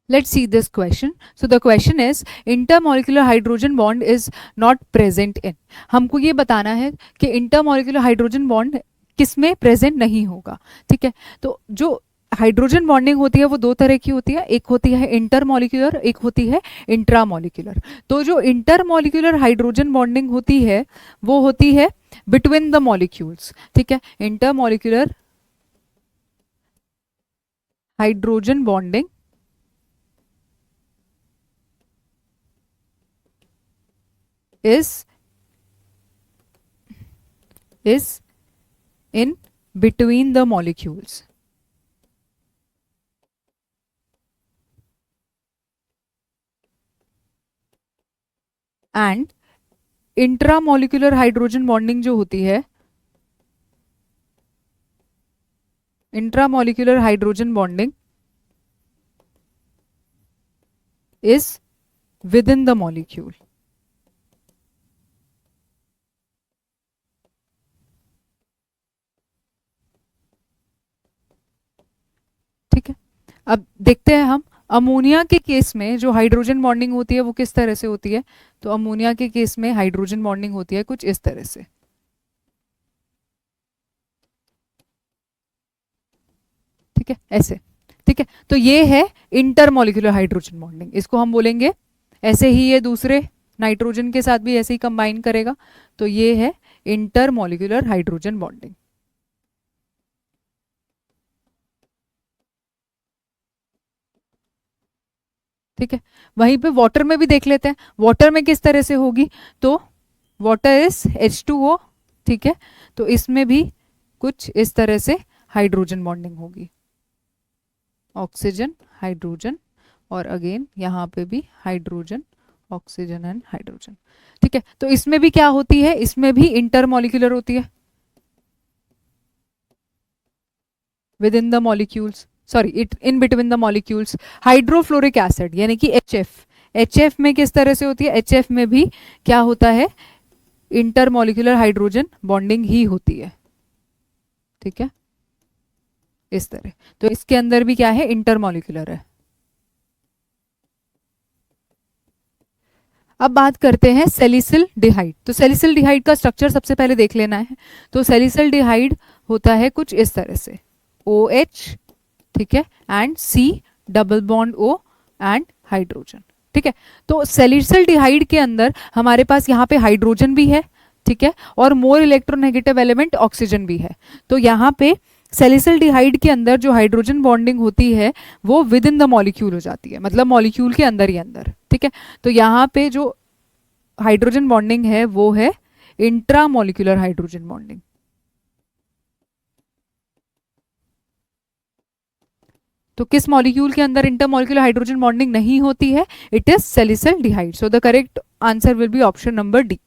Let's see this question. So the question is intermolecular hydrogen bond is not present in. हमको ये बताना है कि intermolecular hydrogen bond किस में प्रेजेंट नहीं होगा. ठीक है, तो जो हाइड्रोजन बॉन्डिंग होती है वो दो तरह की होती है, एक होती है इंटरमॉलिक्यूलर, एक होती है इंट्रामॉलिक्यूलर. तो जो इंटरमॉलिक्यूलर हाइड्रोजन बॉन्डिंग होती है वो होती है बिटवीन द मॉलिक्यूल्स. ठीक है, intermolecular hydrogen bonding is in between the molecules. And intramolecular hydrogen bonding जो होती है, intramolecular hydrogen bonding is with in the molecule. ठीक है, अब देखते हैं हम अमोनिया के केस में जो हाइड्रोजन बॉन्डिंग होती है वो किस तरह से होती है. तो अमोनिया के केस में हाइड्रोजन बॉन्डिंग होती है कुछ इस तरह से. ठीक है, ऐसे. ठीक है, तो ये है इंटरमॉलिक्यूलर हाइड्रोजन बॉन्डिंग. इसको हम बोलेंगे ऐसे ही, ये दूसरे नाइट्रोजन के साथ भी ऐसे ही कंबाइन करेगा. तो ये है इंटरमॉलिक्यूलर हाइड्रोजन बॉन्डिंग. ठीक है, वहीं पे वाटर में भी देख लेते हैं वाटर में किस तरह से होगी. तो वाटर इज H2O. ठीक है, तो इसमें भी कुछ इस तरह से हाइड्रोजन बॉन्डिंग होगी, ऑक्सीजन हाइड्रोजन, और अगेन यहाँ पे भी हाइड्रोजन, ऑक्सीजन एंड हाइड्रोजन. ठीक है, तो इसमें भी क्या होती है, इसमें भी इंटरमॉलिक्यूलर होती है with in the molecules, sorry it in between the molecules. Hydrofluoric acid यानी कि एच एफ में किस तरह से होती है, एच एफ में भी क्या होता है, इंटरमॉलिक्यूलर हाइड्रोजन बॉन्डिंग ही होती है. ठीक है, इस तरह. तो इसके अंदर भी क्या है, इंटरमॉलिक्यूलर है. अब बात करते हैं सेलिसिल डिहाइड. तो सेलिसिल डिहाइड का स्ट्रक्चर सबसे पहले देख लेना है. तो सेलिसिल डिहाइड होता है कुछ इस तरह से, OH. ठीक है, and C double bond O and hydrogen. ठीक है, तो सेलिसिल डिहाइड के अंदर हमारे पास यहाँ पे हाइड्रोजन भी है. ठीक है, और मोर इलेक्ट्रोनेगेटिव एलिमेंट ऑक्सीजन भी है. तो यहाँ पे सेलिसिल डिहाइड के अंदर जो हाइड्रोजन बॉन्डिंग होती है वो विद इन द मॉलिक्यूल हो जाती है, मतलब मॉलिक्यूल के अंदर ही अंदर. ठीक है, तो यहाँ पे जो हाइड्रोजन बॉन्डिंग है वो है इंट्रामोलिकुलर हाइड्रोजन बॉन्डिंग. तो किस मॉलिक्यूल के अंदर इंटरमॉलिक्यूलर हाइड्रोजन बॉन्डिंग नहीं होती है, it is salicylaldehyde. So the correct answer will be option number D.